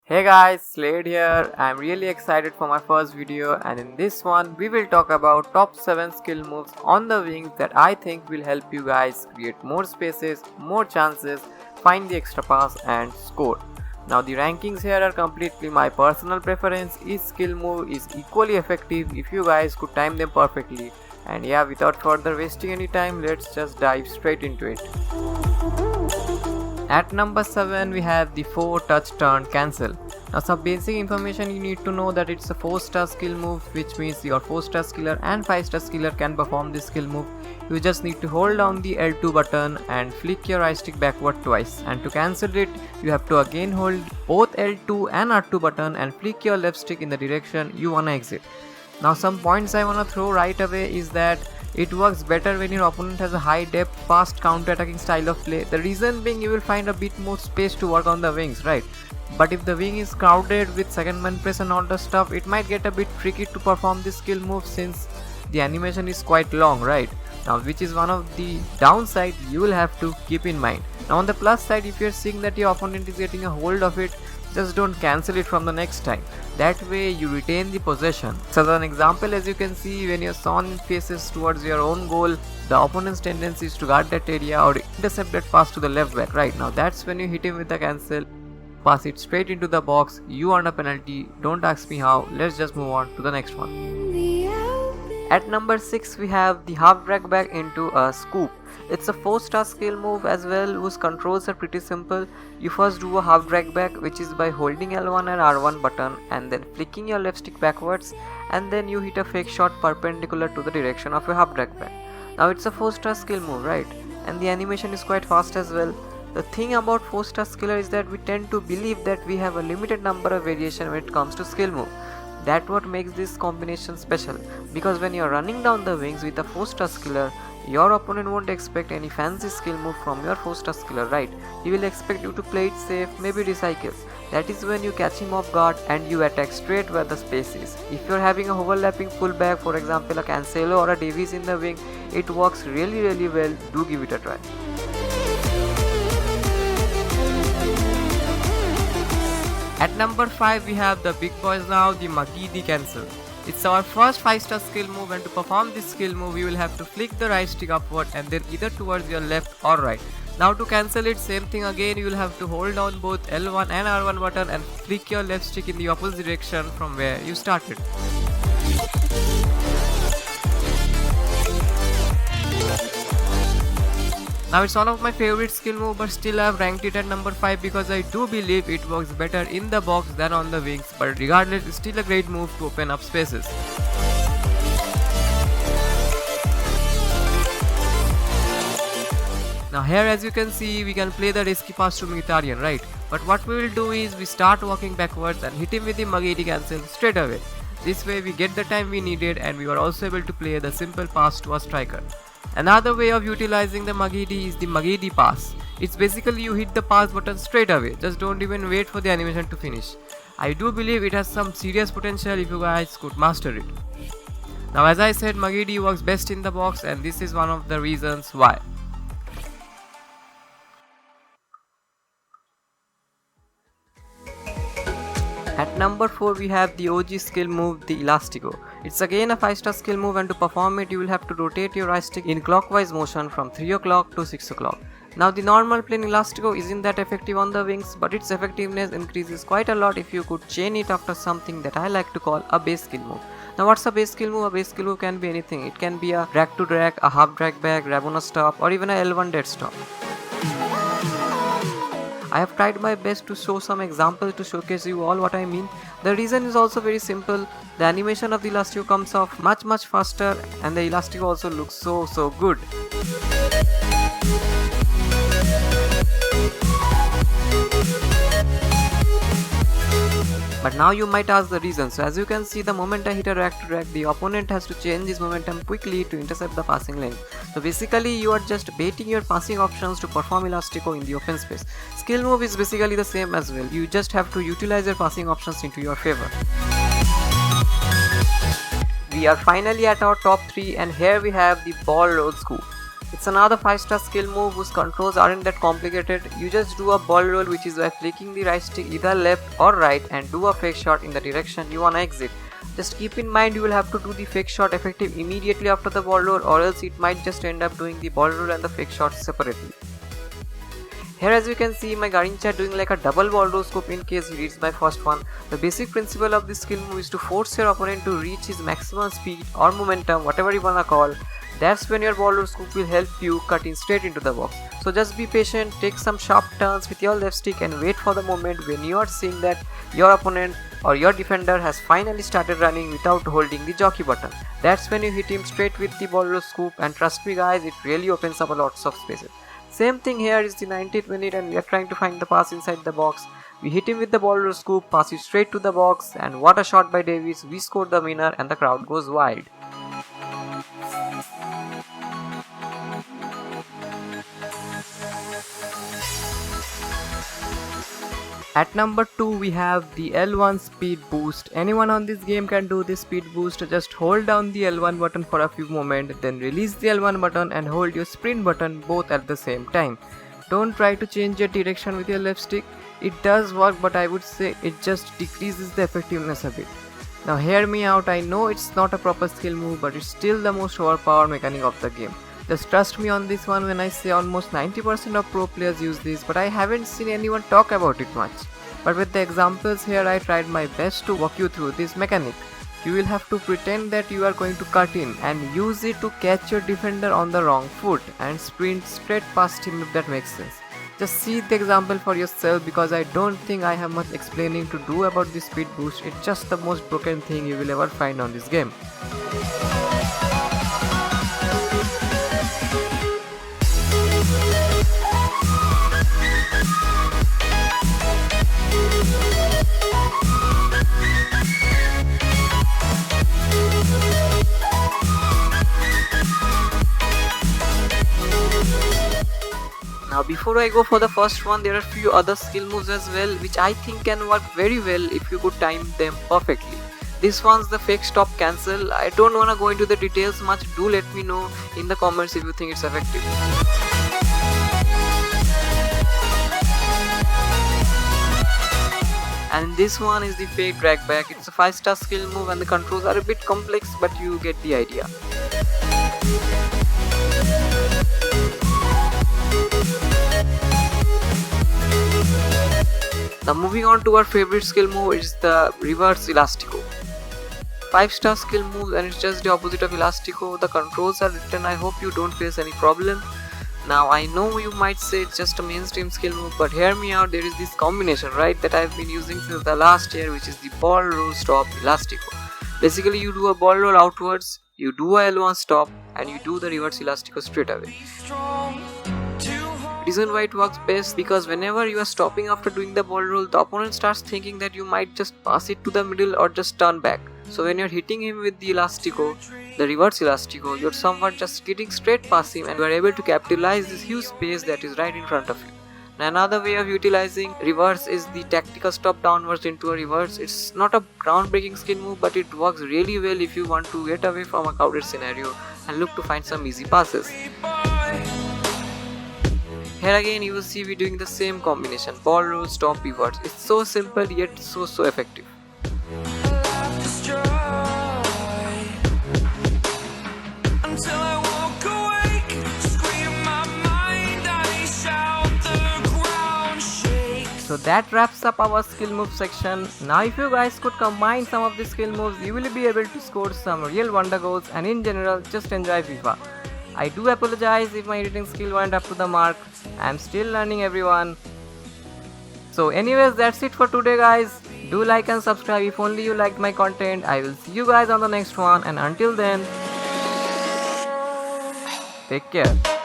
Hey guys, Slade here. I'm really excited for my first video, and in this one we will talk about top 7 skill moves on the wings that I think will help you guys create more spaces, more chances, find the extra pass and score. Now the rankings here are completely my personal preference. Each skill move is equally effective if you guys could time them perfectly. And yeah, without further wasting any time, let's just dive straight into it. At number 7 we have the 4 touch turn cancel. Now some basic information you need to know that it's a 4-star skill move, which means your 4-star skiller and 5-star skiller can perform this skill move. You just need to hold down the L2 button and flick your right stick backward twice, and to cancel it you have to again hold both L2 and R2 button and flick your left stick in the direction you wanna exit. Now some points I wanna throw right away is that it works better when your opponent has a high depth, fast counter-attacking style of play. The reason being you will find a bit more space to work on the wings, right? But if the wing is crowded with second man press and all the stuff, it might get a bit tricky to perform this skill move since the animation is quite long, right? Now which is one of the downside you will have to keep in mind. Now on the plus side, if you're seeing that your opponent is getting a hold of it, just don't cancel it from the next time. That way you retain the possession. So as an example, as you can see, when your son faces towards your own goal, the opponent's tendency is to guard that area or intercept that pass to the left back. Right now that's when you hit him with the cancel, pass it straight into the box, you earn a penalty. Don't ask me how, let's just move on to the next one. At number 6 we have the half drag back into a scoop. It's a 4-star skill move as well, whose controls are pretty simple. You first do a half drag back, which is by holding L1 and R1 button and then flicking your left stick backwards, and then you hit a fake shot perpendicular to the direction of your half drag back. Now it's a 4-star skill move, right? And the animation is quite fast as well. The thing about 4-star skiller is that we tend to believe that we have a limited number of variation when it comes to skill move. That's what makes this combination special, because when you're running down the wings with a 4-star skiller, your opponent won't expect any fancy skill move from your 4-star skiller, right? He will expect you to play it safe, maybe recycles. That is when you catch him off guard and you attack straight where the space is. If you're having a overlapping fullback, for example a Cancelo or a Davies in the wing, it works really well. Do give it a try. At number 5 we have the big boys now, the Magidi cancel. It's our first 5-star skill move, and to perform this skill move you will have to flick the right stick upward and then either towards your left or right. Now to cancel it, same thing again, you will have to hold down both L1 and R1 button and flick your left stick in the opposite direction from where you started. Now it's one of my favorite skill move, but still I have ranked it at number 5 because I do believe it works better in the box than on the wings, but regardless it's still a great move to open up spaces. Now here as you can see we can play the risky pass to Mkhitaryan, right? But what we will do is we start walking backwards and hit him with the Magidi cancel straight away. This way we get the time we needed and we were also able to play the simple pass to a striker. Another way of utilizing the Magidi is the Magidi pass. It's basically you hit the pass button straight away, just don't even wait for the animation to finish. I do believe it has some serious potential if you guys could master it. Now as I said, Magidi works best in the box and this is one of the reasons why. At number 4 we have the OG skill move, the Elastico. It's again a 5-star skill move, and to perform it you will have to rotate your right stick in clockwise motion from 3 o'clock to 6 o'clock. Now the normal plain Elastico isn't that effective on the wings, but its effectiveness increases quite a lot if you could chain it after something that I like to call a base skill move. Now what's a base skill move? A base skill move can be anything. It can be a drag to drag, a half drag back, grab on a stop, or even a L1 dead stop. I have tried my best to show some examples to showcase you all what I mean. The reason is also very simple. The animation of the Elastico comes off much faster, and the Elastico also looks so good. But now you might ask the reason. So as you can see, the moment I hit a drag to drag, the opponent has to change his momentum quickly to intercept the passing lane. So basically you are just baiting your passing options to perform Elastico in the open space. Skill move is basically the same as well. You just have to utilize your passing options into your favor. We are finally at our top 3, and here we have the ball roll scoop. It's another 5-star skill move whose controls aren't that complicated. You just do a ball roll, which is by flicking the right stick either left or right and do a fake shot in the direction you wanna exit. Just keep in mind you will have to do the fake shot effective immediately after the ball roll, or else it might just end up doing the ball roll and the fake shot separately. Here as you can see my Garincha doing like a double ball roll scope in case he reads my first one. The basic principle of this skill move is to force your opponent to reach his maximum speed or momentum, whatever you wanna call. That's when your ball roll scoop will help you cut in straight into the box. So just be patient, take some sharp turns with your left stick and wait for the moment when you are seeing that your opponent or your defender has finally started running without holding the jockey button. That's when you hit him straight with the ball roll scoop, and trust me guys, it really opens up a lots of spaces. Same thing here is the 90th minute and we are trying to find the pass inside the box. We hit him with the ball roll scoop, pass it straight to the box, and what a shot by Davies. We scored the winner and the crowd goes wild. At number 2 we have the L1 speed boost. Anyone on this game can do this speed boost. Just hold down the L1 button for a few moments, then release the L1 button and hold your sprint button both at the same time. Don't try to change your direction with your left stick. It does work, but I would say it just decreases the effectiveness a bit. Now hear me out, I know it's not a proper skill move, but it's still the most overpowered mechanic of the game. Just trust me on this one when I say almost 90% of pro players use this, but I haven't seen anyone talk about it much. But with the examples here, I tried my best to walk you through this mechanic. You will have to pretend that you are going to cut in and use it to catch your defender on the wrong foot and sprint straight past him, if that makes sense. Just see the example for yourself, because I don't think I have much explaining to do about this speed boost. It's just the most broken thing you will ever find on this game. Now before I go for the first one, there are few other skill moves as well which I think can work very well if you could time them perfectly. This one's the fake stop cancel. I don't wanna go into the details much, do let me know in the comments if you think it's effective. And this one is the fake drag back. It's a 5-star skill move and the controls are a bit complex, but you get the idea. Now moving on to our favorite skill move is the reverse elastico. 5-star skill move and it's just the opposite of elastico. The controls are written, I hope you don't face any problem. Now I know you might say it's just a mainstream skill move, but hear me out, there is this combination, right, that I've been using since the last year, which is the ball roll stop elastico. Basically you do a ball roll outwards, you do a L1 stop and you do the reverse elastico straight away. Reason why it works best, because whenever you are stopping after doing the ball roll, the opponent starts thinking that you might just pass it to the middle or just turn back. So when you're hitting him with the elastico, the reverse elastico, you're somewhat just skidding straight past him and you are able to capitalize this huge space that is right in front of you. Now another way of utilizing reverse is the tactical stop downwards into a reverse. It's not a groundbreaking skill move, but it works really well if you want to get away from a crowded scenario and look to find some easy passes. Here again you will see we doing the same combination, ball roll, stop, reverse. It's so simple yet so effective. So that wraps up our skill move section. Now if you guys could combine some of the skill moves, you will be able to score some real wonder goals and in general just enjoy FIFA. I do apologize if my editing skill went up to the mark. I'm still learning, everyone. So anyways, that's it for today guys. Do like and subscribe if only you liked my content. I will see you guys on the next one, and until then, take care.